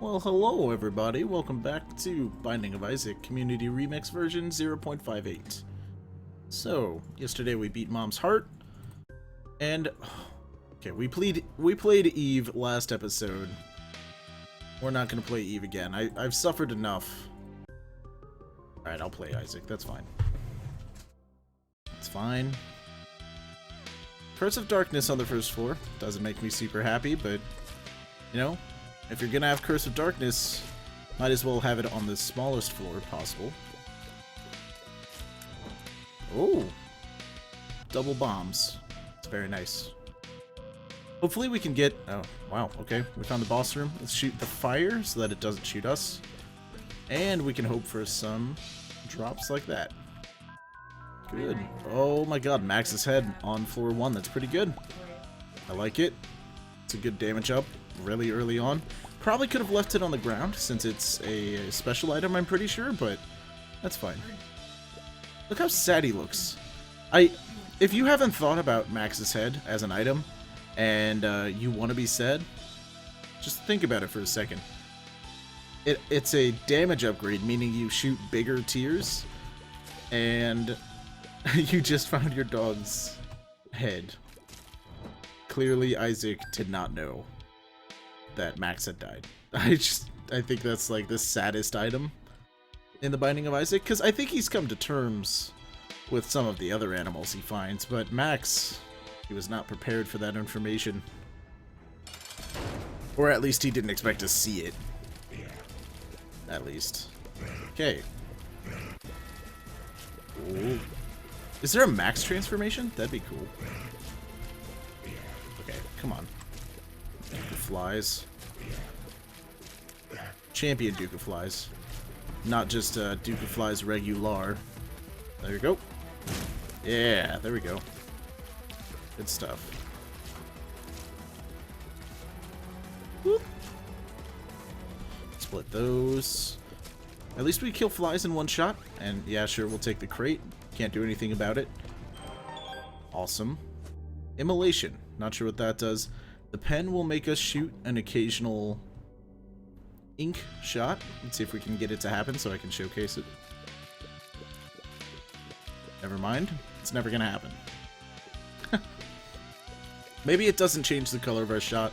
Well, hello everybody. Welcome back to Binding of Isaac Community Remix version 0.58. So, yesterday we beat Mom's Heart, and okay, we played Eve last episode. We're not gonna play Eve again. I've suffered enough. Alright, I'll play Isaac, that's fine. It's fine. Curse of Darkness on the first floor. Doesn't make me super happy, but you know, if you're gonna have Curse of Darkness, might as well have it on the smallest floor possible. Oh! Double bombs. It's very nice. Hopefully we can get... Oh, wow, okay. We found the boss room. Let's shoot the fire so that it doesn't shoot us. And we can hope for some drops like that. Good. Oh my god, Max's head on floor 1. That's pretty good. I like it. It's a good damage up really early on. Probably could have left it on the ground since it's a special item, I'm pretty sure, but that's fine. Look how sad he looks. If you haven't thought about Max's head as an item and you want to be sad, just think about it for a second. It's a damage upgrade, meaning you shoot bigger tiers, and you just found your dog's head. Clearly, Isaac did not know that Max had died. I think that's like the saddest item in the Binding of Isaac, because I think he's come to terms with some of the other animals he finds, but Max, he was not prepared for that information. Or at least he didn't expect to see it. At least. Okay. Ooh. Is there a Max transformation? That'd be cool. Okay, come on. Duke of Flies. Champion Duke of Flies. Not just Duke of Flies regular. There you go. Yeah, there we go. Good stuff. Whoop. Split those. At least we kill flies in one shot. And yeah, sure, we'll take the crate. Can't do anything about it. Awesome. Immolation. Not sure what that does. The pen will make us shoot an occasional ink shot. Let's see if we can get it to happen so I can showcase it. Never mind. It's never gonna happen. Maybe it doesn't change the color of our shot,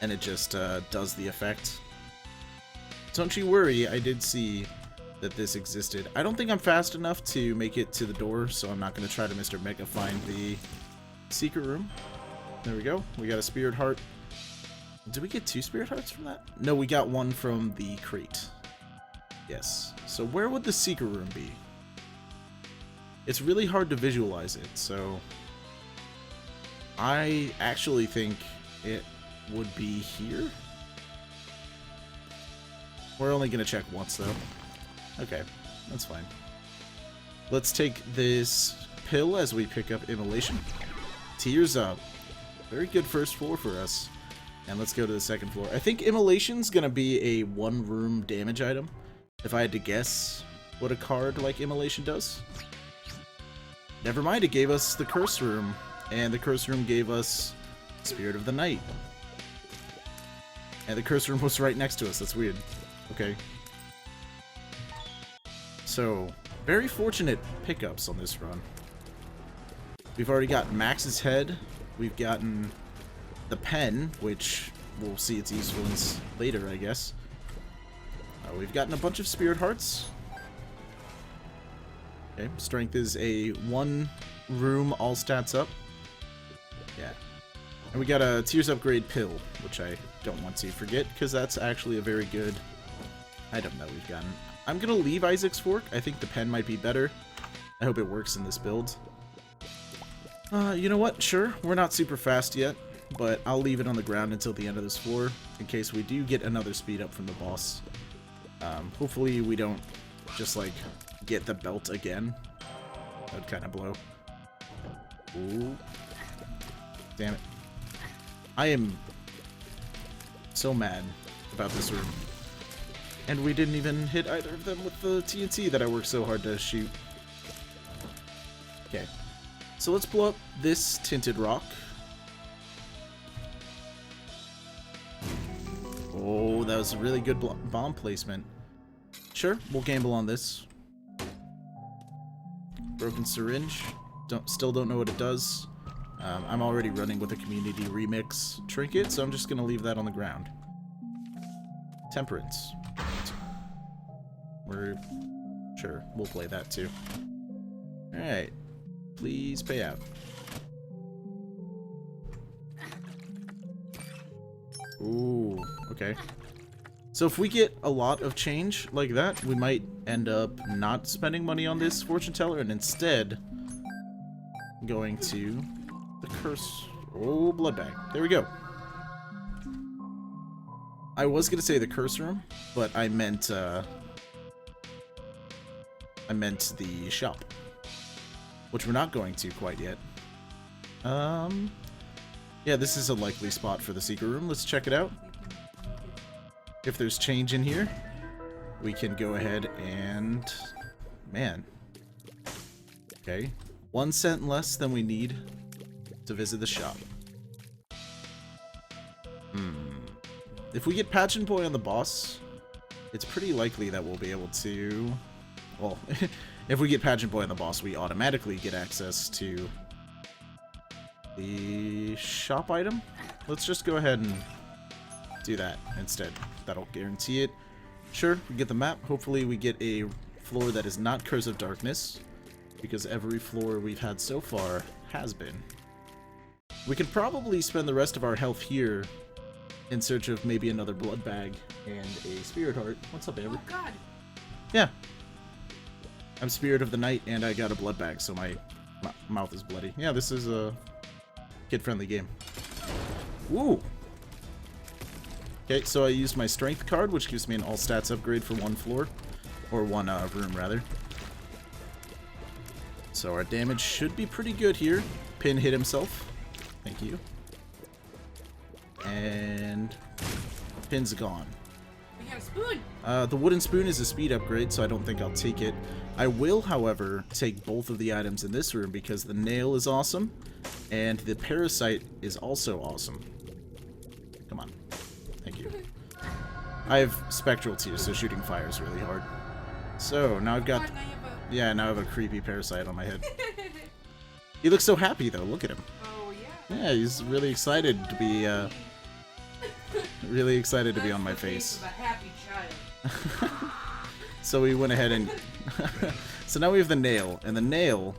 and it just does the effect. Don't you worry, I did see that this existed. I don't think I'm fast enough to make it to the door, so I'm not gonna try to Mr. Mega find the secret room. There we go. We got a Spirit Heart. Did we get 2 Spirit Hearts from that? No, we got 1 from the crate. Yes. So where would the secret room be? It's really hard to visualize it, so I actually think it would be here. We're only going to check once, though. Okay, that's fine. Let's take this pill as we pick up Immolation. Tears up. Very good first floor for us. And let's go to the second floor. I think Immolation's gonna be a one-room damage item, if I had to guess what a card like Immolation does. Never mind, it gave us the Curse Room, and the Curse Room gave us Spirit of the Night. And the Curse Room was right next to us, that's weird. Okay. So, very fortunate pickups on this run. We've already got Max's head. We've gotten the pen, which we'll see its usefulness later, I guess. We've gotten a bunch of Spirit Hearts. Okay, strength is a 1-room all stats up. Yeah. And we got a Tears Upgrade pill, which I don't want to forget, because that's actually a very good item that we've gotten. I'm gonna leave Isaac's Fork. I think the pen might be better. I hope it works in this build. You know what? Sure, we're not super fast yet, but I'll leave it on the ground until the end of this floor, in case we do get another speed up from the boss. Hopefully we don't just, like, get the belt again. That would kind of blow. Ooh. Damn it. I am so mad about this room. And we didn't even hit either of them with the TNT that I worked so hard to shoot. Okay. So let's blow up this tinted rock. Oh, that was a really good bomb placement. Sure, we'll gamble on this. Broken syringe. Still don't know what it does. I'm already running with a community remix trinket, so I'm just gonna leave that on the ground. Temperance. Sure, we'll play that too. Alright. Please pay out. Ooh, okay. So if we get a lot of change like that, we might end up not spending money on this fortune teller and instead going to the curse. Oh, blood bag. There we go. I was gonna say the curse room, but I meant the shop, which we're not going to quite yet. Yeah, this is a likely spot for the secret room. Let's check it out. If there's change in here, we can go ahead and... Man. Okay. 1 cent less than we need to visit the shop. If we get Pageant Boy on the boss, it's pretty likely that we'll be able to... Well, if we get Pageant Boy on the boss, we automatically get access to the shop item. Let's just go ahead and do that instead. That'll guarantee it. Sure, we get the map. Hopefully we get a floor that is not Curse of Darkness, because every floor we've had so far has been. We could probably spend the rest of our health here in search of maybe another blood bag and a spirit heart. What's up, Amber? Oh god. Yeah. I'm Spirit of the Night and I got a blood bag, so my mouth is bloody. Yeah, this is a kid-friendly game. Woo! Okay, so I used my strength card, which gives me an all stats upgrade for 1 floor. Or 1 room, rather. So our damage should be pretty good here. Pin hit himself. Thank you. And Pin's gone. We have a spoon. The wooden spoon is a speed upgrade, so I don't think I'll take it. I will, however, take both of the items in this room because the nail is awesome, and the parasite is also awesome. Come on. Thank you. I have spectral tears, so shooting fire is really hard. So, now I've got... God, now you have Yeah, now I have a creepy parasite on my head. He looks so happy, though. Look at him. Oh, yeah. Yeah, he's really excited to be, really excited to be on my face. Of a happy child. So we went ahead and... So now we have the nail, and the nail...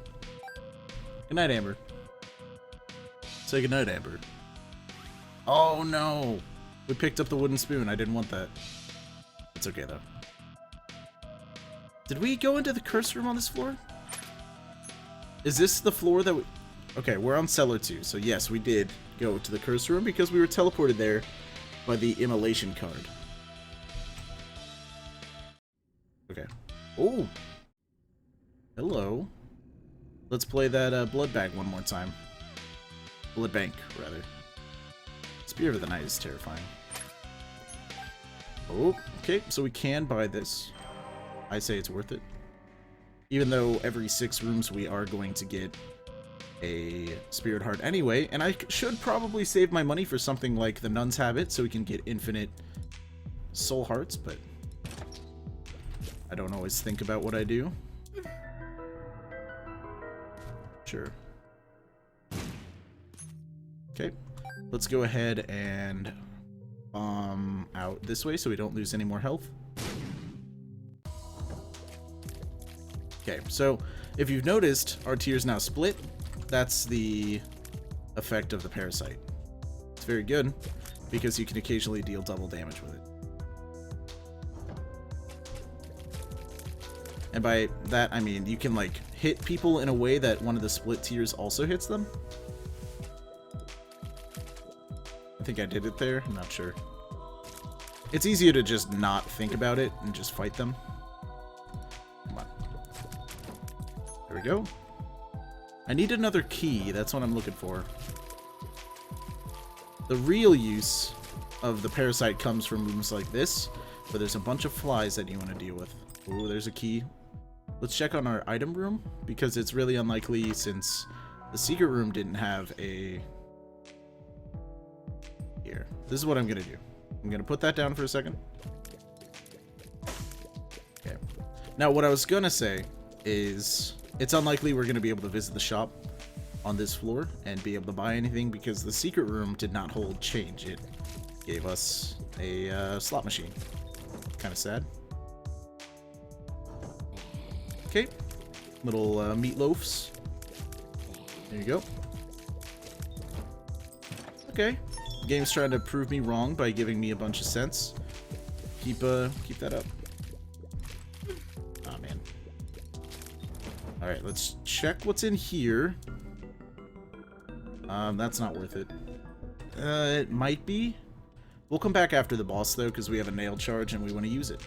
Good night, Amber. Say good night, Amber. Oh, no! We picked up the wooden spoon. I didn't want that. It's okay, though. Did we go into the curse room on this floor? Is this the floor that we... Okay, we're on cellar 2, so yes, we did go to the curse room because we were teleported there by the immolation card. Okay. Oh! Hello. Let's play that blood bag one more time. Blood bank, rather. Spirit of the Night is terrifying. Oh, okay, so we can buy this. I say it's worth it. Even though every 6 rooms we are going to get a spirit heart anyway, and I should probably save my money for something like the Nun's Habit so we can get infinite soul hearts, but I don't always think about what I do. Sure. Okay, let's go ahead and bomb out this way so we don't lose any more health. Okay, so if you've noticed, our tier's now split. That's the effect of the parasite. It's very good because you can occasionally deal double damage with it. And by that, I mean you can like hit people in a way that one of the split tiers also hits them. I think I did it there. I'm not sure. It's easier to just not think about it and just fight them. Come on. There we go. I need another key. That's what I'm looking for. The real use of the parasite comes from rooms like this, where there's a bunch of flies that you want to deal with. Ooh, there's a key. Let's check on our item room, because it's really unlikely since the secret room didn't have a... Here. This is what I'm going to do. I'm gonna put that down for a second. Okay. Now, what I was gonna say is it's unlikely we're gonna be able to visit the shop on this floor and be able to buy anything because the secret room did not hold change. It gave us a slot machine. Kind of sad. Okay. Little meatloafs. There you go. Okay. The game's trying to prove me wrong by giving me a bunch of cents. Keep that up. Oh man. Alright, let's check what's in here. That's not worth it. It might be. We'll come back after the boss though, because we have a nail charge and we want to use it.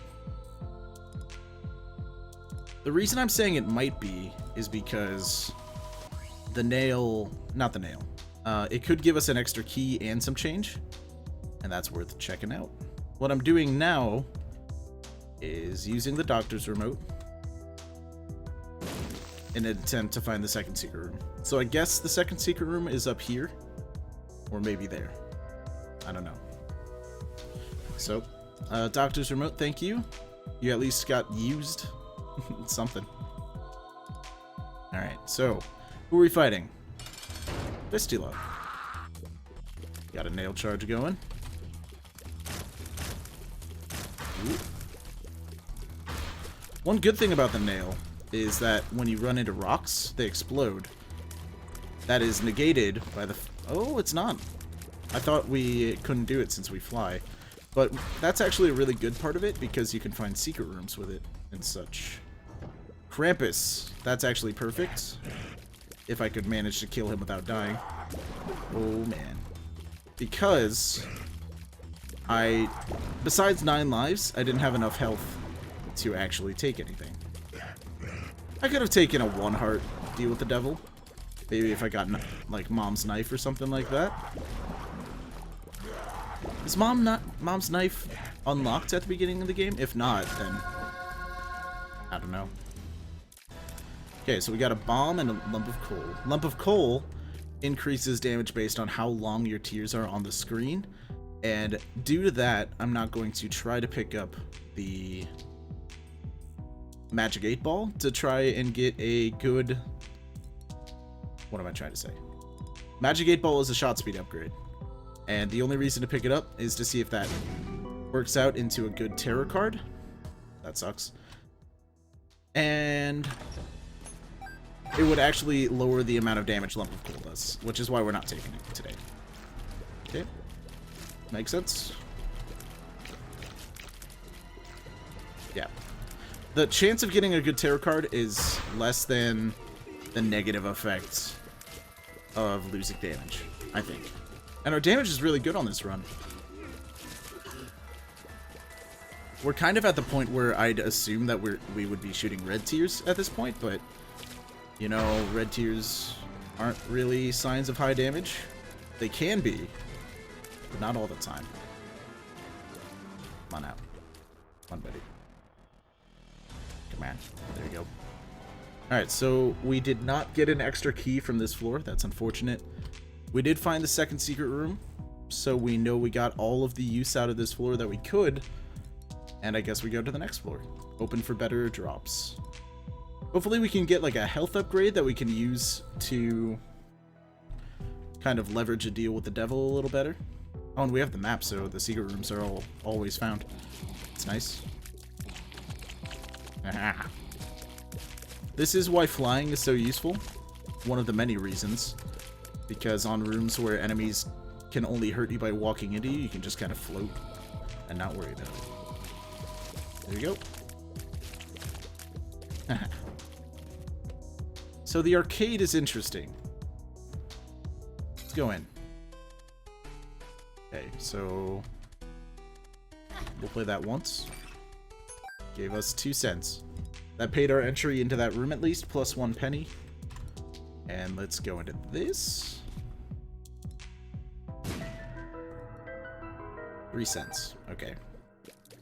The reason I'm saying it might be is because the nail, not the nail, it could give us an extra key and some change, and that's worth checking out. What I'm doing now is using the doctor's remote in an attempt to find the second secret room. So I guess the second secret room is up here, or maybe there. I don't know. So, doctor's remote, thank you. You at least got used. Something. Alright, so, who are we fighting? Vistula. Got a nail charge going. Ooh. One good thing about the nail is that when you run into rocks, they explode. That is negated by the... Oh, it's not. I thought we couldn't do it since we fly. But that's actually a really good part of it because you can find secret rooms with it and such. Krampus. That's actually perfect. If I could manage to kill him without dying. Oh, man. Because besides 9 lives, I didn't have enough health to actually take anything. I could have taken a 1 heart deal with the devil. Maybe if I got, like, Mom's knife or something like that. Is Mom's knife unlocked at the beginning of the game? If not, then I don't know. Okay, so we got a bomb and a lump of coal. Lump of coal increases damage based on how long your tears are on the screen. And due to that, I'm not going to try to pick up the Magic 8 Ball to try and get a good... What am I trying to say? Magic 8 Ball is a shot speed upgrade. And the only reason to pick it up is to see if that works out into a good terror card. That sucks. And it would actually lower the amount of damage Lump of Coal does, which is why we're not taking it today. Okay. Makes sense? Yeah. The chance of getting a good tarot card is less than the negative effects of losing damage, I think. And our damage is really good on this run. We're kind of at the point where I'd assume that we would be shooting red tears at this point, but you know, red tears aren't really signs of high damage. They can be, but not all the time. Come on out. Come on, buddy. Come on. There you go. Alright, so we did not get an extra key from this floor. That's unfortunate. We did find the second secret room, so we know we got all of the use out of this floor that we could. And I guess we go to the next floor. Open for better drops. Hopefully we can get like a health upgrade that we can use to kind of leverage a deal with the devil a little better. Oh, and we have the map, so the secret rooms are always found. It's nice. Ah. This is why flying is so useful. One of the many reasons. Because on rooms where enemies can only hurt you by walking into you, you can just kind of float and not worry about it. There you go. So the arcade is interesting. Let's go in. Okay, so we'll play that once. Gave us 2 cents. That paid our entry into that room at least, plus 1 penny. And let's go into this. 3 cents. Okay.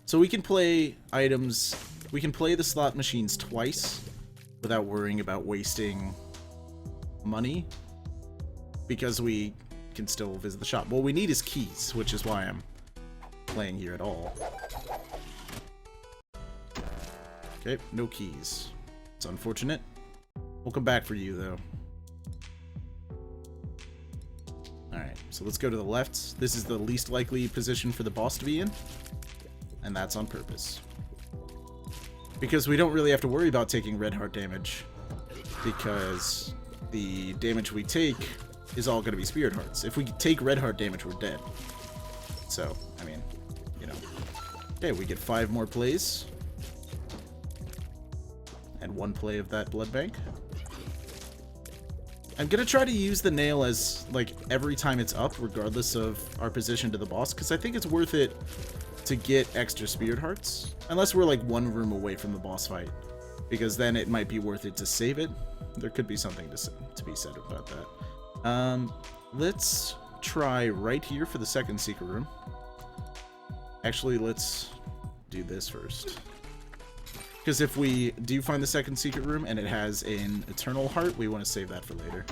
So we can play items. We can play the slot machines twice without worrying about wasting money. Because we can still visit the shop. What we need is keys, which is why I'm playing here at all. Okay, no keys. It's unfortunate. We'll come back for you, though. Alright, so let's go to the left. This is the least likely position for the boss to be in. And that's on purpose. Because we don't really have to worry about taking red heart damage. Because the damage we take is all going to be spirit hearts. If we take red heart damage, we're dead. So, I mean, you know. Okay, we get 5 more plays. And 1 play of that blood bank. I'm going to try to use the nail as, like, every time it's up, regardless of our position to the boss, because I think it's worth it to get extra spirit hearts. Unless we're, like, 1 room away from the boss fight. Because then it might be worth it to save it. There could be something to be said about that. Let's try right here for the second secret room. Actually, let's do this first. Because if we do find the second secret room and it has an eternal heart, we want to save that for later.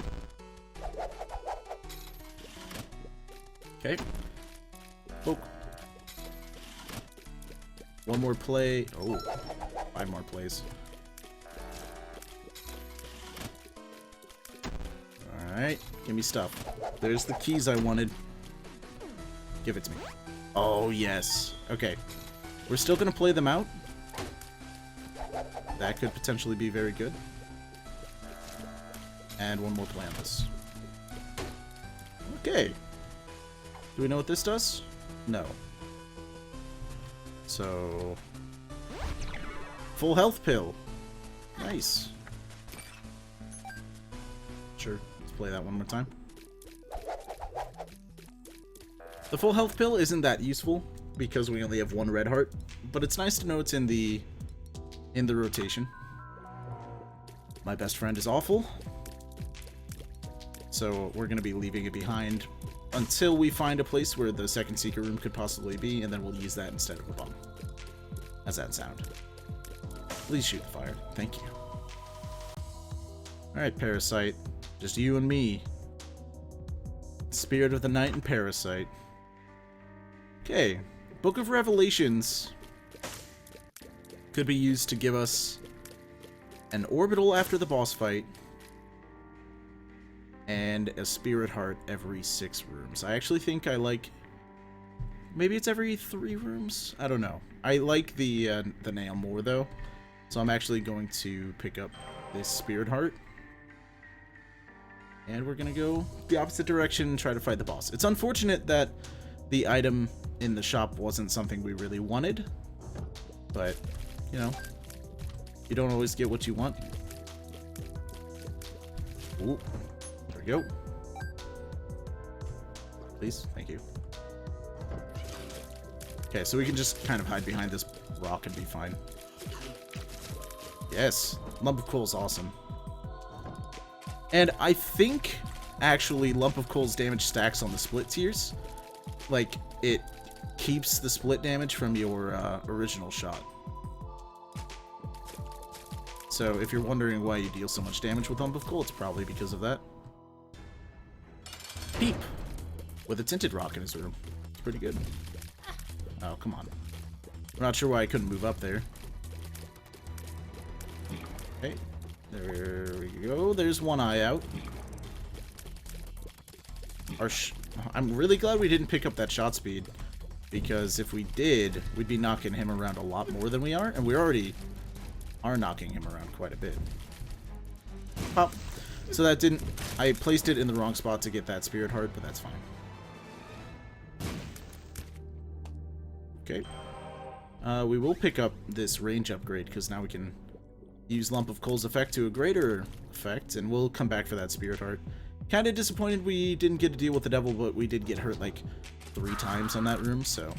Okay. Poke. 1 more play. Oh, 5 more plays. Alright, give me stuff. There's the keys I wanted. Give it to me. Oh, yes. Okay. We're still going to play them out. That could potentially be very good. And 1 more play on this. Okay. Do we know what this does? No. So... full health pill. Nice. Sure. Let's play that 1 more time. The full health pill isn't that useful because we only have 1 red heart, but it's nice to know it's in the rotation. My best friend is awful, so we're going to be leaving it behind until we find a place where the second secret room could possibly be, and then we'll use that instead of a bomb. How's that sound? Please shoot the fire. Thank you. Alright, Parasite. Just you and me. Spirit of the Night and Parasite. Okay. Book of Revelations could be used to give us an orbital after the boss fight and a spirit heart every 6 rooms. I actually think I like... maybe it's every 3 rooms? I don't know. I like the nail more, though. So I'm actually going to pick up this spirit heart. And we're going to go the opposite direction and try to fight the boss. It's unfortunate that the item in the shop wasn't something we really wanted. But, you know, you don't always get what you want. Ooh, there we go. Please, thank you. Okay, so we can just kind of hide behind this rock and be fine. Yes, Lump of Coal is awesome. And I think, actually, Lump of Coal's damage stacks on the split tiers. Like, it keeps the split damage from your original shot. So, if you're wondering why you deal so much damage with Lump of Coal, it's probably because of that. Peep! With a tinted rock in his room. It's pretty good. Oh, come on. I'm not sure why I couldn't move up there. Okay. There we go. There's one eye out. I'm really glad we didn't pick up that shot speed. Because if we did, we'd be knocking him around a lot more than we are. And we already are knocking him around quite a bit. Pop. So that didn't... I placed it in the wrong spot to get that spirit heart, but that's fine. Okay. We will pick up this range upgrade, because now we can use Lump of Coal's effect to a greater effect, and we'll come back for that spirit heart. Kind of disappointed we didn't get to deal with the devil, but we did get hurt like 3 times on that room, so...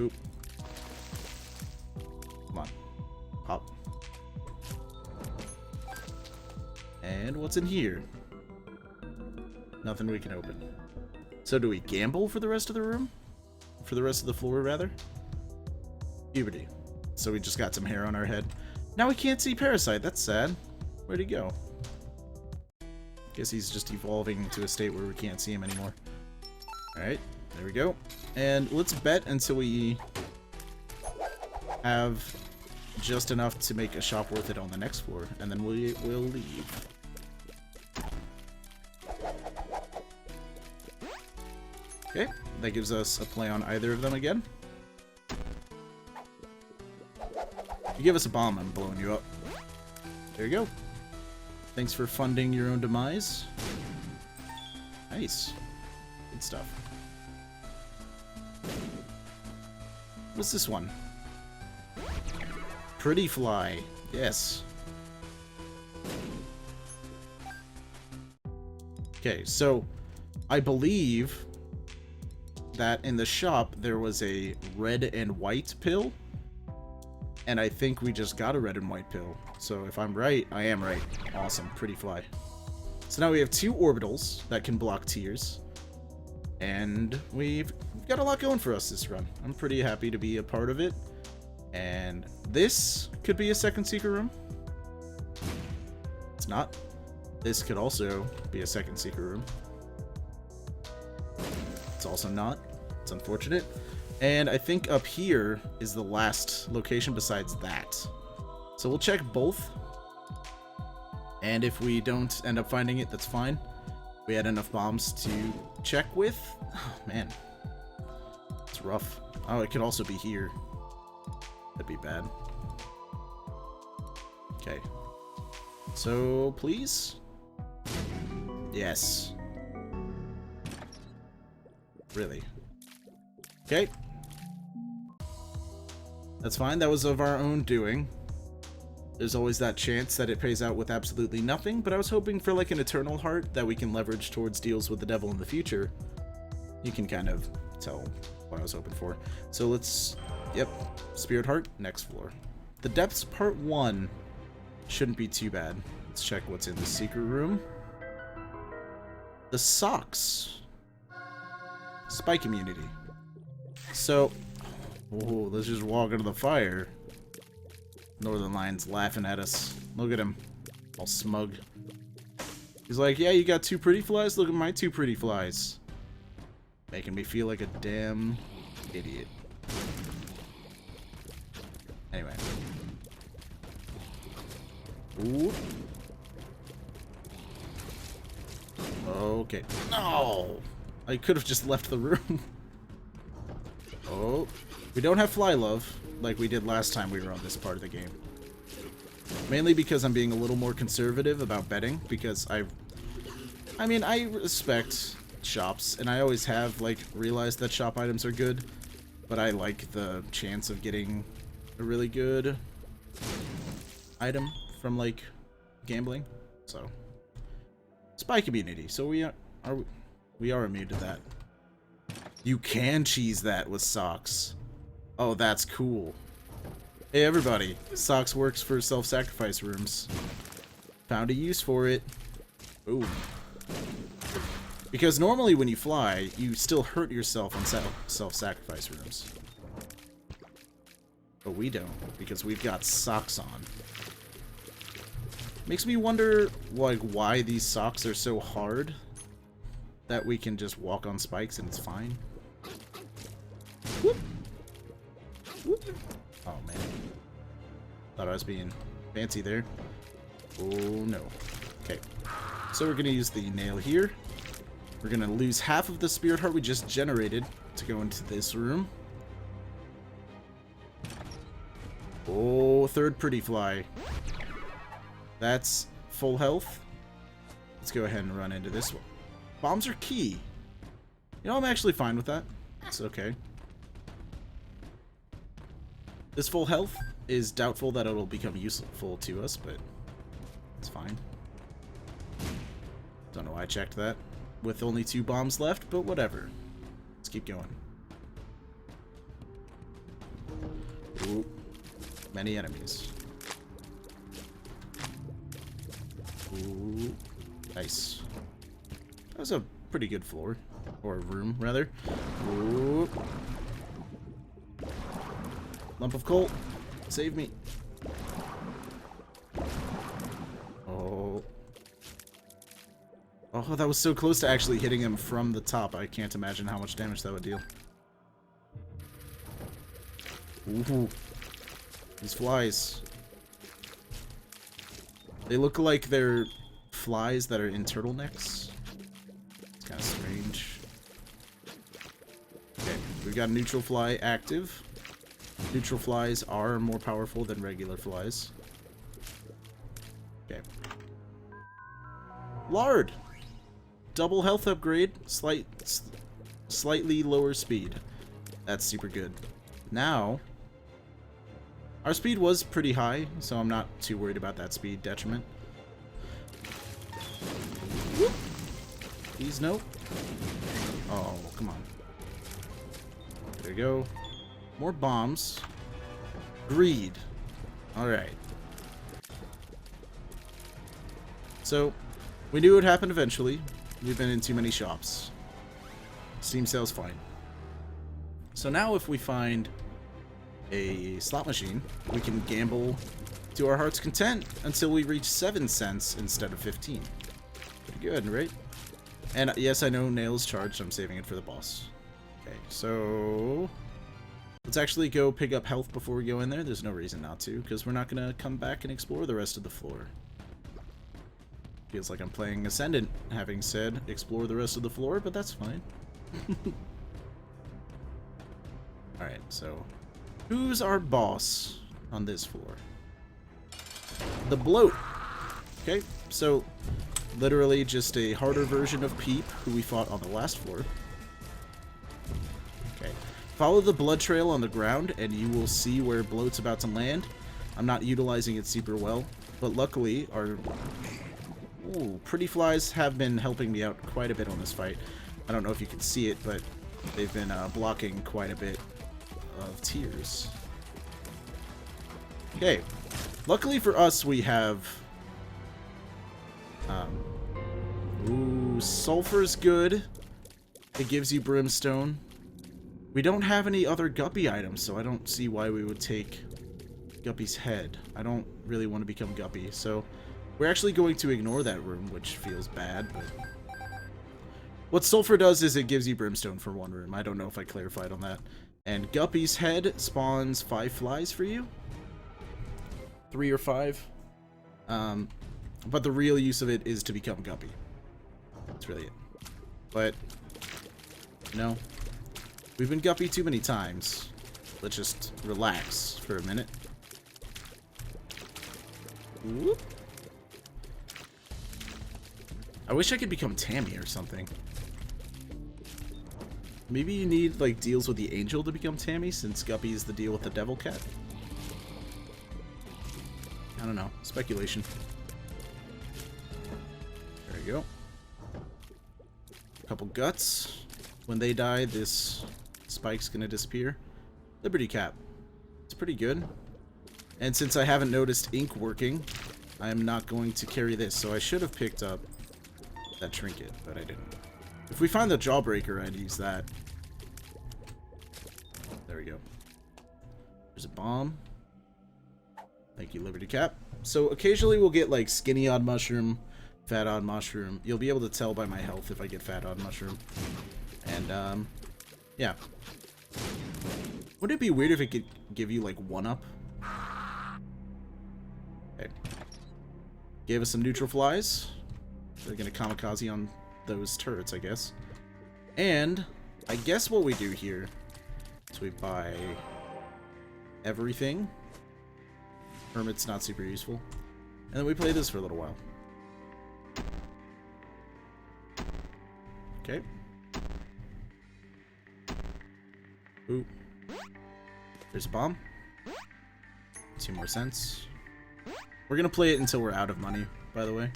Oop. Come on. Pop. And what's in here? Nothing we can open. So do we gamble for the rest of the room? For the rest of the floor, rather? Puberty. So we just got some hair on our head. Now we can't see Parasite. That's sad. Where'd he go? Guess he's just evolving to a state where we can't see him anymore. Alright. There we go. And let's bet until we have just enough to make a shop worth it on the next floor, and then we'll leave. Okay, that gives us a play on either of them again. If you give us a bomb, I'm blowing you up. There you go. Thanks for funding your own demise. Nice. Good stuff. What's this one? Pretty Fly. Yes. Okay, so I believe that in the shop there was a red and white pill, and I think we just got a red and white pill. So if I'm right, I am right. Awesome. Pretty Fly. So now we have 2 orbitals that can block tears, and we've got a lot going for us this run. I'm pretty happy to be a part of it, and this could be a second secret room. It's not. This could also be a second secret room. It's also not. It's unfortunate. And I think up here is the last location besides that. So we'll check both. And if we don't end up finding it, that's fine. We had enough bombs to check with. Oh, man. It's rough. Oh, it could also be here. That'd be bad. Okay. So, please? Yes. Really? Okay. That's fine. That was of our own doing. There's always that chance that it pays out with absolutely nothing, but I was hoping for like an Eternal Heart that we can leverage towards deals with the devil in the future. You can kind of tell what I was hoping for. So let's... Yep. Spirit Heart, next floor. The Depths Part 1 shouldn't be too bad. Let's check what's in the secret room. The socks. Spike immunity. So, oh, let's just walk into the fire. Northern Lion's laughing at us. Look at him. All smug. He's like, yeah, you got 2 pretty flies? Look at my 2 pretty flies. Making me feel like a damn idiot. Anyway. Ooh. Okay. No! I could have just left the room. Oh. We don't have Fly Love like we did last time we were on this part of the game. Mainly because I'm being a little more conservative about betting, because I mean, I respect shops, and I always have, like, realized that shop items are good, but I like the chance of getting a really good item from, like, gambling. So, Spike immunity. So we are immune to that. You can cheese that with socks. Oh, that's cool. Hey, everybody. Socks works for self-sacrifice rooms. Found a use for it. Ooh. Because normally when you fly, you still hurt yourself in self-sacrifice rooms. But we don't, because we've got socks on. Makes me wonder, like, why these socks are so hard that we can just walk on spikes and it's fine. Whoop. Whoop. Oh, man. Thought I was being fancy there. Oh, no. Okay. So we're going to use the nail here. We're going to lose half of the Spirit Heart we just generated to go into this room. Oh, 3rd Pretty Fly. That's full health. Let's go ahead and run into this one. Bombs are key. You know, I'm actually fine with that. It's okay. This full health is doubtful that it'll become useful to us, but it's fine. Don't know why I checked that with only 2 bombs left, but whatever. Let's keep going. Ooh, many enemies. Ooh, nice. That was a pretty good floor. Or room, rather. Ooh. Lump of coal. Save me. Oh. Oh, Oh, that was so close to actually hitting him from the top. I can't imagine how much damage that would deal. Ooh. These flies. They look like they're flies that are in turtlenecks. It's kind of strange. Okay, we've got neutral fly active. Neutral flies are more powerful than regular flies. Okay. Lard! Double health upgrade, slightly lower speed. That's super good. Now, our speed was pretty high, so I'm not too worried about that speed detriment. Whoop. Please no. Oh, come on. There we go. More bombs. Greed. Alright. So, we knew it would happen eventually. We've been in too many shops. Steam sale's fine. So now if we find a slot machine, we can gamble to our heart's content until we reach 7 cents instead of 15. Pretty good, right? And yes, I know Nail's charged. I'm saving it for the boss. Okay, so let's actually go pick up health before we go in there. There's no reason not to, because we're not going to come back and explore the rest of the floor. Feels like I'm playing Ascendant, having said explore the rest of the floor, but that's fine. Alright, so who's our boss on this floor? The Bloat. Okay, so literally just a harder version of Peep, who we fought on the last floor. Okay, follow the blood trail on the ground and you will see where Bloat's about to land. I'm not utilizing it super well, but luckily our pretty flies have been helping me out quite a bit on this fight. I don't know if you can see it, but they've been blocking quite a bit of tears. Okay. Luckily for us, we have... sulfur's good. It gives you brimstone. We don't have any other Guppy items, so I don't see why we would take Guppy's head. I don't really want to become Guppy, so we're actually going to ignore that room, which feels bad, but... what sulfur does is it gives you brimstone for one room. I don't know if I clarified on that. And Guppy's head spawns 5 flies for you. 3 or 5. But the real use of it is to become Guppy. That's really it. But, you know, we've been Guppy too many times. Let's just relax for a minute. Whoop. I wish I could become Tammy or something. Maybe you need, like, deals with the angel to become Tammy, since Guppy is the deal with the devil cat? I don't know. Speculation. There we go. Couple guts. When they die, this spike's gonna disappear. Liberty cap. It's pretty good. And since I haven't noticed ink working, I am not going to carry this, so I should have picked up that trinket, but I didn't. If we find the Jawbreaker, I'd use that. There we go. There's a bomb. Thank you, Liberty Cap. So occasionally we'll get like Skinny Odd Mushroom, Fat Odd Mushroom. You'll be able to tell by my health if I get Fat Odd Mushroom. And, yeah. Wouldn't it be weird if it could give you like 1-up? Okay. Gave us some neutral flies. They're gonna kamikaze on those turrets, I guess. And I guess what we do here is we buy everything. Hermit's not super useful. And then we play this for a little while. Okay. Ooh. There's a bomb. 2 more cents. We're gonna play it until we're out of money, by the way.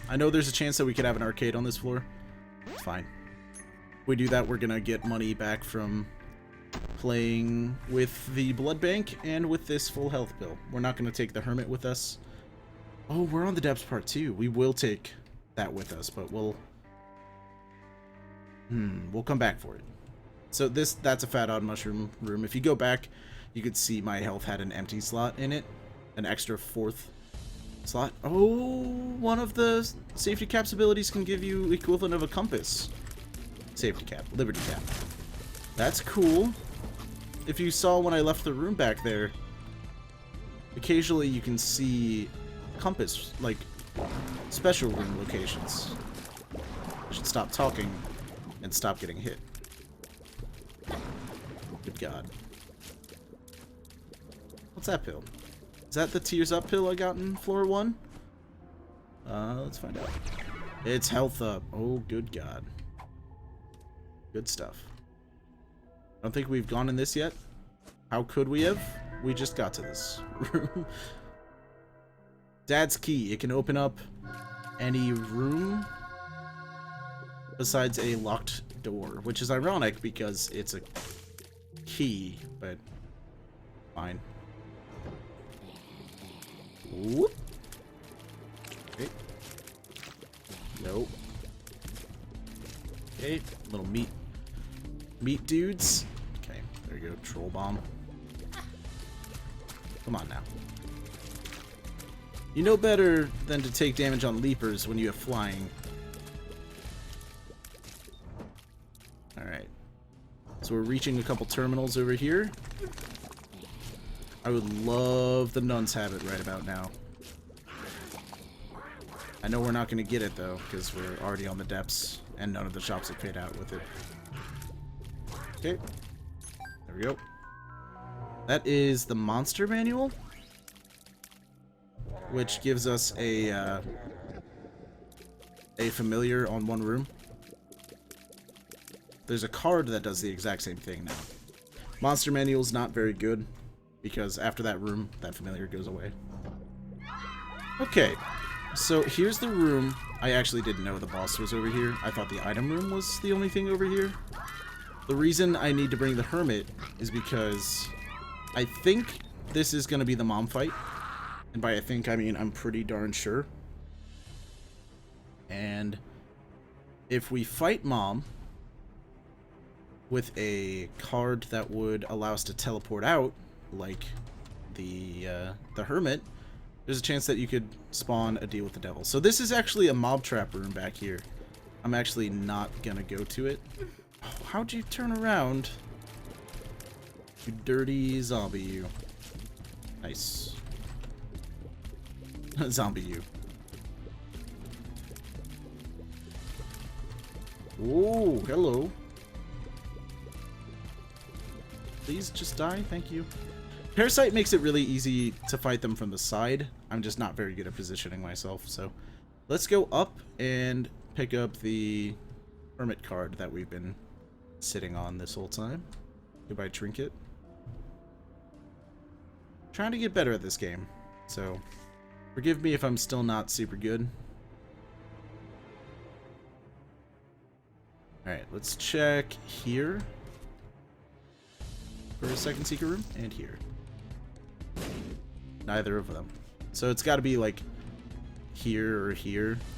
I know there's a chance that we could have an arcade on this floor. It's fine. If we do that, we're gonna get money back from playing with the blood bank and with this full health bill. We're not gonna take the hermit with us. Oh, we're on the depths part 2. We will take that with us, but we'll come back for it. So that's a Fat Odd Mushroom room. If you go back, you could see my health had an empty slot in it, an extra 4th Slot. Oh, one of the safety caps abilities can give you equivalent of a compass. Safety cap. Liberty cap. That's cool. If you saw when I left the room back there, occasionally you can see compass, like, special room locations. I should stop talking and stop getting hit. Good God. What's that pill? Is that the Tears Up pill I got in floor 1? Let's find out. It's health up. Oh, good God. Good stuff. I don't think we've gone in this yet. How could we have? We just got to this room. Dad's key. It can open up any room besides a locked door, which is ironic because it's a key, but fine. Whoop. Okay. Nope. Okay, little meat dudes. Okay, there you go, troll bomb. Come on now. You know better than to take damage on leapers when you have flying. Alright. So we're reaching a couple terminals over here. I would love the nun's habit right about now. I know we're not going to get it though, because we're already on the depths, and none of the shops have paid out with it. Okay. There we go. That is the monster manual, which gives us a familiar on one room. There's a card that does the exact same thing now. Monster manual's not very good, because after that room, that familiar goes away. Okay, so here's the room. I actually didn't know the boss was over here. I thought the item room was the only thing over here. The reason I need to bring the hermit is because I think this is going to be the mom fight. And by I think, I mean I'm pretty darn sure. And if we fight mom with a card that would allow us to teleport out, like the hermit, there's a chance that you could spawn a deal with the devil. So this is actually a mob trap room back here. I'm actually not gonna go to it. Oh, how'd you turn around? You dirty zombie, you. Nice. Zombie, you. Oh, hello. Please just die, thank you. Parasite makes it really easy to fight them from the side. I'm just not very good at positioning myself, so let's go up and pick up the hermit card that we've been sitting on this whole time. Goodbye, trinket. Trying to get better at this game, so forgive me if I'm still not super good. Alright, let's check here for a second secret room, and here. Neither of them. So it's got to be like here,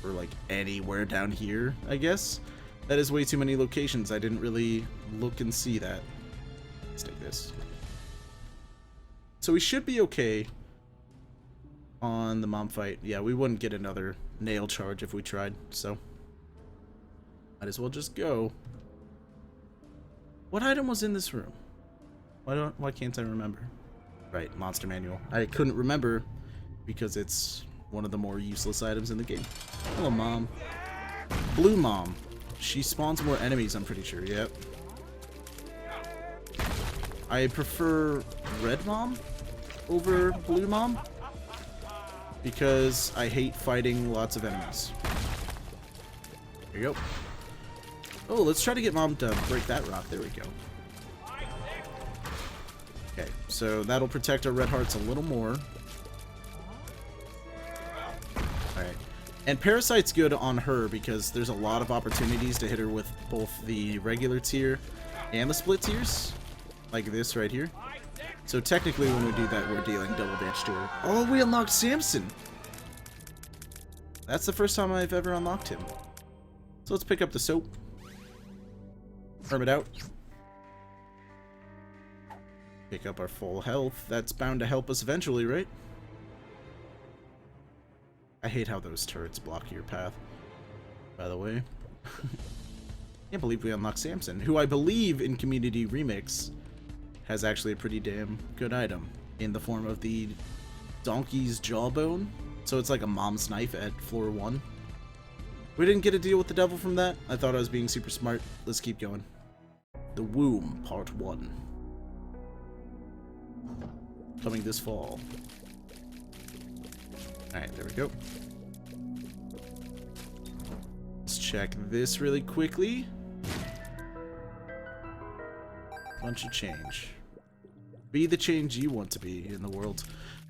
or like anywhere down here, I guess. That is way too many locations. I didn't really look and see that. Let's take this. So we should be okay on the mom fight. Yeah, we wouldn't get another nail charge if we tried, so might as well just go. What item was in this room? Why can't I remember? Right, monster manual. I couldn't remember because it's one of the more useless items in the game. Hello, mom. Blue mom. She spawns more enemies, I'm pretty sure. Yep. I prefer red mom over blue mom because I hate fighting lots of enemies. There you go. Oh, let's try to get mom to break that rock. There we go. Okay, so that'll protect our red hearts a little more. Alright. And Parasite's good on her because there's a lot of opportunities to hit her with both the regular tier and the split tiers. Like this right here. So technically when we do that, we're dealing double damage to her. Oh, we unlocked Samson! That's the first time I've ever unlocked him. So let's pick up the soap. Hermit out. Pick up our full health. That's bound to help us eventually, right? I hate how those turrets block your path, by the way. Can't believe we unlocked Samson, who I believe in Community Remix has actually a pretty damn good item in the form of the Donkey's Jawbone. So it's like a mom's knife at floor 1. We didn't get a deal with the devil from that. I thought I was being super smart. Let's keep going. The Womb, Part 1. Coming this fall. Alright, there we go. Let's check this really quickly. Bunch of change. Be the change you want to be in the world.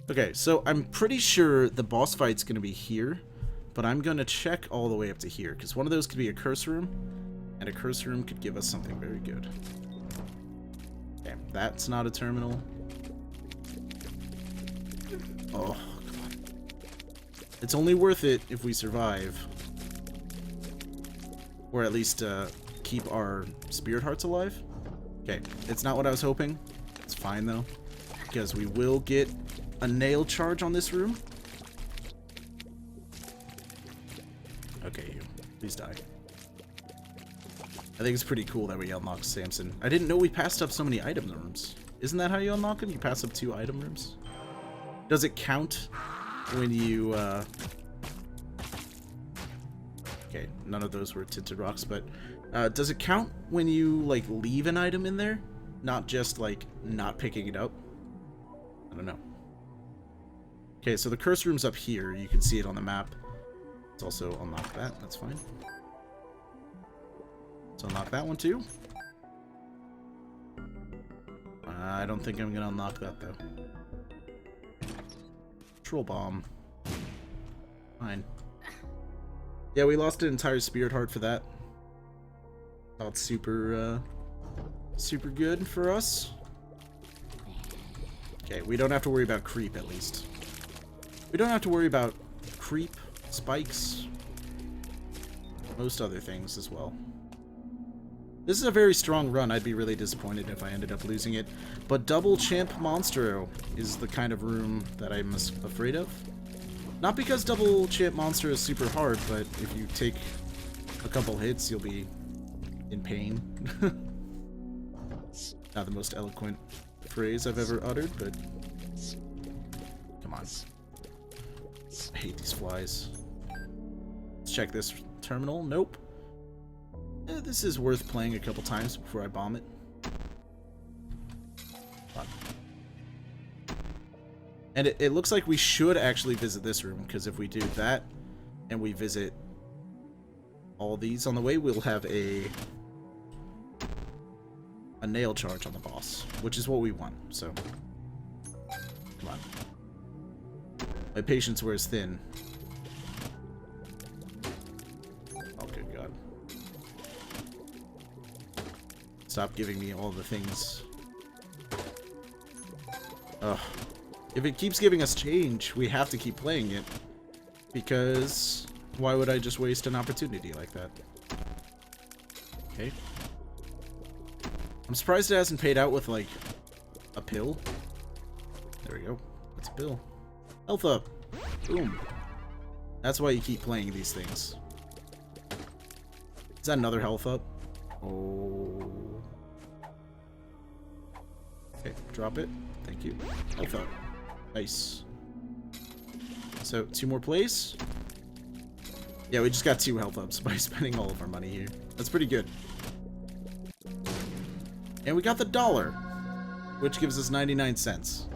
Okay, so I'm pretty sure the boss fight's going to be here, but I'm going to check all the way up to here, because one of those could be a curse room, and a curse room could give us something very good. Okay, that's not a terminal. Oh, come on. It's only worth it if we survive. Or at least keep our spirit hearts alive. Okay, it's not what I was hoping. It's fine, though, because we will get a nail charge on this room. Okay, you. Please die. I think it's pretty cool that we unlocked Samson. I didn't know we passed up so many item rooms. Isn't that how you unlock them? You pass up 2 item rooms? Does it count when you, Okay, none of those were tinted rocks, but does it count when you, like, leave an item in there? Not just, like, not picking it up? I don't know. Okay, so the curse room's up here. You can see it on the map. Let's also unlock that. That's fine. Let's unlock that one, too. I don't think I'm going to unlock that, though. Troll bomb. Fine. Yeah, we lost an entire spirit heart for that. Not super, super good for us. Okay, we don't have to worry about creep, at least. We don't have to worry about creep, spikes, most other things as well. This is a very strong run. I'd be really disappointed if I ended up losing it. But Double Champ Monstro is the kind of room that I'm afraid of. Not because Double Champ Monster is super hard, but if you take a couple hits, you'll be in pain. Not the most eloquent phrase I've ever uttered, but come on. I hate these flies. Let's check this terminal. Nope. This is worth playing a couple times before I bomb it. Fun. And it looks like we should actually visit this room, because if we do that and we visit all these on the way, we'll have a nail charge on the boss, which is what we want. So come on. My patience wears thin. Oh, good God. Stop giving me all the things. Ugh. If it keeps giving us change, we have to keep playing it. Because why would I just waste an opportunity like that? Okay. I'm surprised it hasn't paid out with, like, a pill. There we go. What's a pill? Health up. Boom. That's why you keep playing these things. Is that another health up? Oh. Okay, drop it. Thank you. Health up. Nice. So, 2 more plays. Yeah, we just got 2 health ups by spending all of our money here. That's pretty good. And we got the $1, which gives us 99 cents.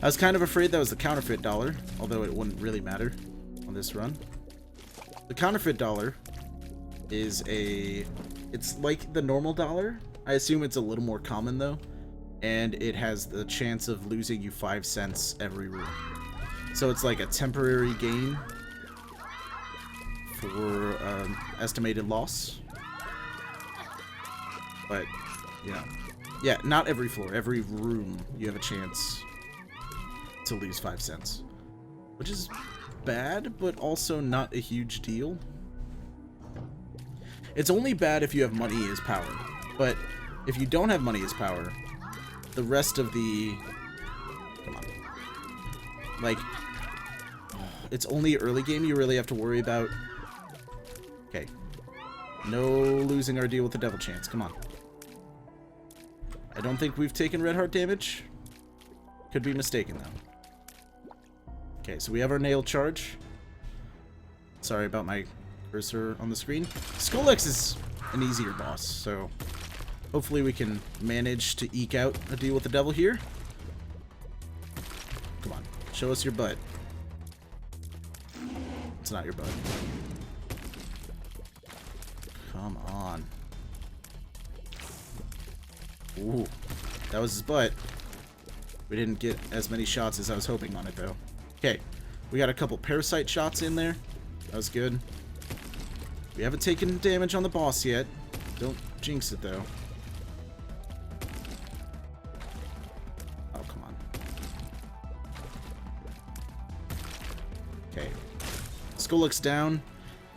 I was kind of afraid that was the counterfeit dollar, although it wouldn't really matter on this run. The counterfeit dollar is it's like the normal dollar. I assume it's a little more common though, and it has the chance of losing you 5 cents every room. So it's like a temporary gain for estimated loss. But, you know, yeah, not every floor, every room you have a chance to lose 5 cents. Which is bad, but also not a huge deal. It's only bad if you have money as power. But if you don't have money as power, the rest of the... Come on. Like... it's only early game you really have to worry about. Okay. No losing our deal with the devil chance. Come on. I don't think we've taken red heart damage. Could be mistaken, though. Okay, so we have our nail charge. Sorry about my cursor on the screen. Skullx is an easier boss, so hopefully we can manage to eke out a deal with the devil here. Come on, show us your butt. It's not your butt. Come on. Ooh, that was his butt. We didn't get as many shots as I was hoping on it, though. Okay, we got a couple parasite shots in there. That was good. We haven't taken damage on the boss yet. Don't jinx it, though. Oh, come on. Okay. Skull looks down.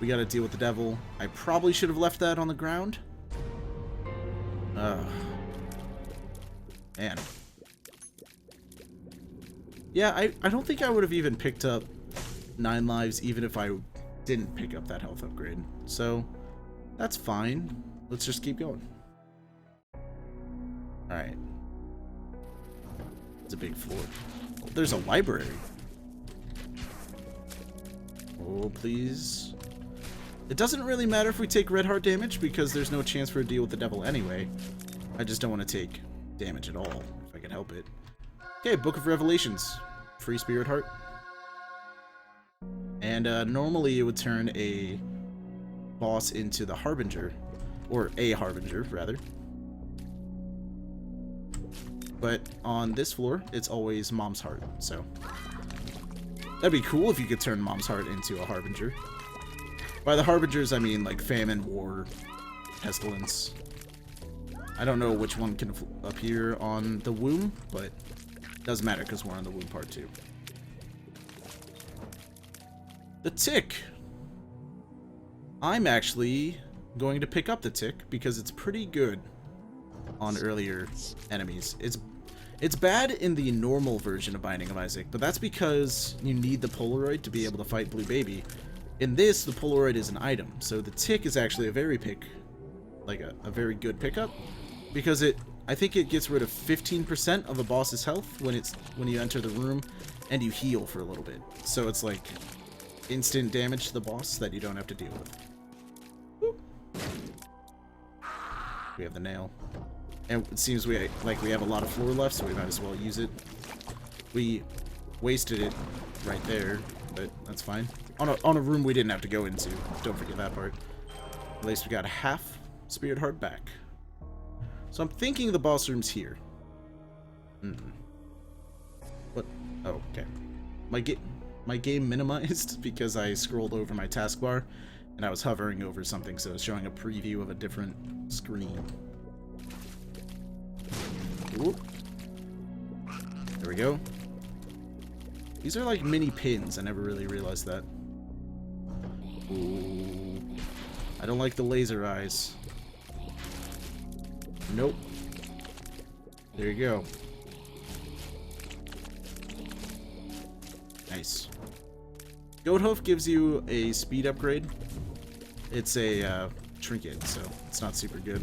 We gotta deal with the devil. I probably should have left that on the ground. Man. Yeah, I don't think I would have even picked up 9 lives even if I didn't pick up that health upgrade. So, that's fine. Let's just keep going. Alright. It's a big floor. Oh, there's a library. Oh, please. It doesn't really matter if we take red heart damage because there's no chance for a deal with the devil anyway. I just don't want to take damage at all, if I can help it. Okay, Book of Revelations. Free Spirit Heart. And normally it would turn a boss into the Harbinger. Or a Harbinger, rather. But on this floor, it's always Mom's Heart, so that'd be cool if you could turn Mom's Heart into a Harbinger. By the Harbingers, I mean like famine, war, pestilence. I don't know which one can appear on the womb, but it doesn't matter because we're on the womb part 2. The Tick. I'm actually going to pick up the Tick because it's pretty good on earlier enemies. It's bad in the normal version of Binding of Isaac, but that's because you need the Polaroid to be able to fight Blue Baby. In this, the Polaroid is an item, so the Tick is actually a very very good pickup, because I think it gets rid of 15% of a boss's health when you enter the room, and you heal for a little bit. So it's like instant damage to the boss that you don't have to deal with. Whoop. We have the nail. And it seems we have a lot of floor left, so we might as well use it. We wasted it right there, but that's fine. On a room we didn't have to go into. Don't forget that part. At least we got a half Spirit Heart back. So I'm thinking the boss room's here. What? Oh, okay. My game minimized because I scrolled over my taskbar and I was hovering over something, so it's showing a preview of a different screen. Ooh. There we go. These are like mini pins. I never really realized that. Ooh. I don't like the laser eyes. Nope. There you go. Nice. Goathoof gives you a speed upgrade. It's a trinket, so it's not super good.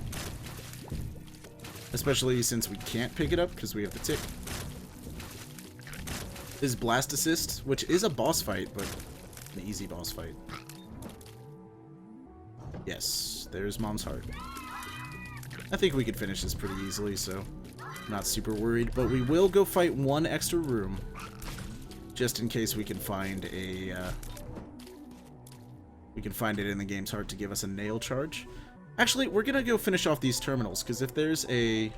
Especially since we can't pick it up because we have the Tick. This Blast Assist, which is a boss fight, but an easy boss fight. Yes, there's Mom's Heart. I think we could finish this pretty easily, so I'm not super worried. But we will go fight one extra room, just in case we can find a... we can find it in the game's heart to give us a nail charge. Actually, we're gonna go finish off these terminals, because if there's a...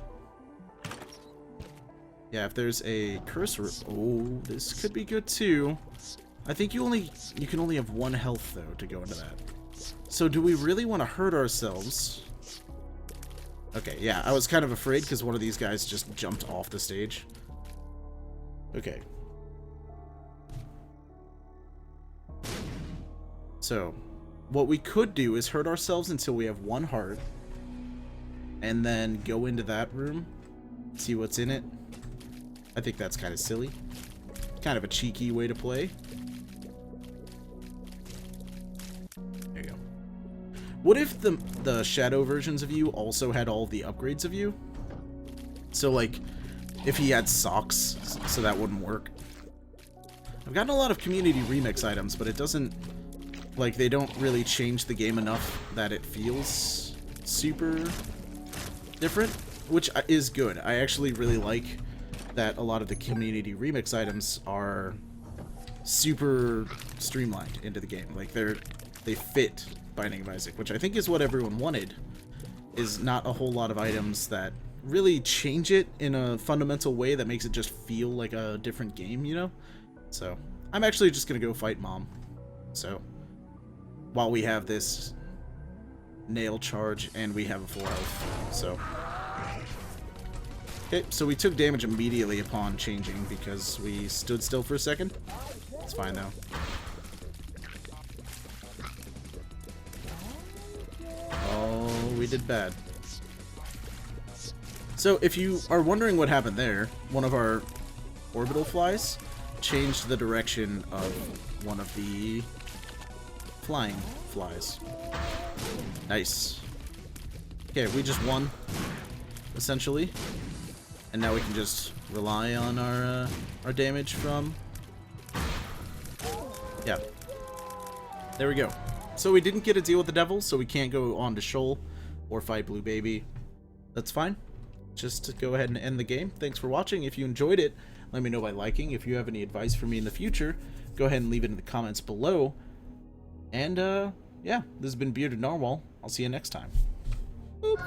yeah, if there's a cursor... oh, this could be good too. I think you can only have 1 health, though, to go into that. So do we really want to hurt ourselves? Okay, yeah, I was kind of afraid because one of these guys just jumped off the stage. Okay. So, what we could do is hurt ourselves until we have 1 heart, and then go into that room, see what's in it. I think that's kind of silly. Kind of a cheeky way to play. What if the Shadow versions of you also had all the upgrades of you? So, like, if he had socks, so that wouldn't work. I've gotten a lot of community remix items, but it doesn't... Like, they don't really change the game enough that it feels super different, which is good. I actually really like that a lot of the community remix items are super streamlined into the game. Like, they fit Binding of Isaac, which I think is what everyone wanted, is not a whole lot of items that really change it in a fundamental way that makes it just feel like a different game, you know? So, I'm actually just gonna go fight Mom. So, while we have this nail charge and we have a full health, so... Okay, so we took damage immediately upon changing because we stood still for a second. It's fine though. Oh, we did bad. So if you are wondering what happened there, one of our orbital flies changed the direction of one of the flying flies. Nice. Okay, we just won, essentially. And now we can just rely on our damage from... Yeah. There we go. So we didn't get to deal with the devil, so we can't go on to Shoal or fight Blue Baby. That's fine. Just to go ahead and end the game. Thanks for watching. If you enjoyed it, let me know by liking. If you have any advice for me in the future, go ahead and leave it in the comments below. And, yeah, this has been Bearded Narwhal. I'll see you next time. Boop.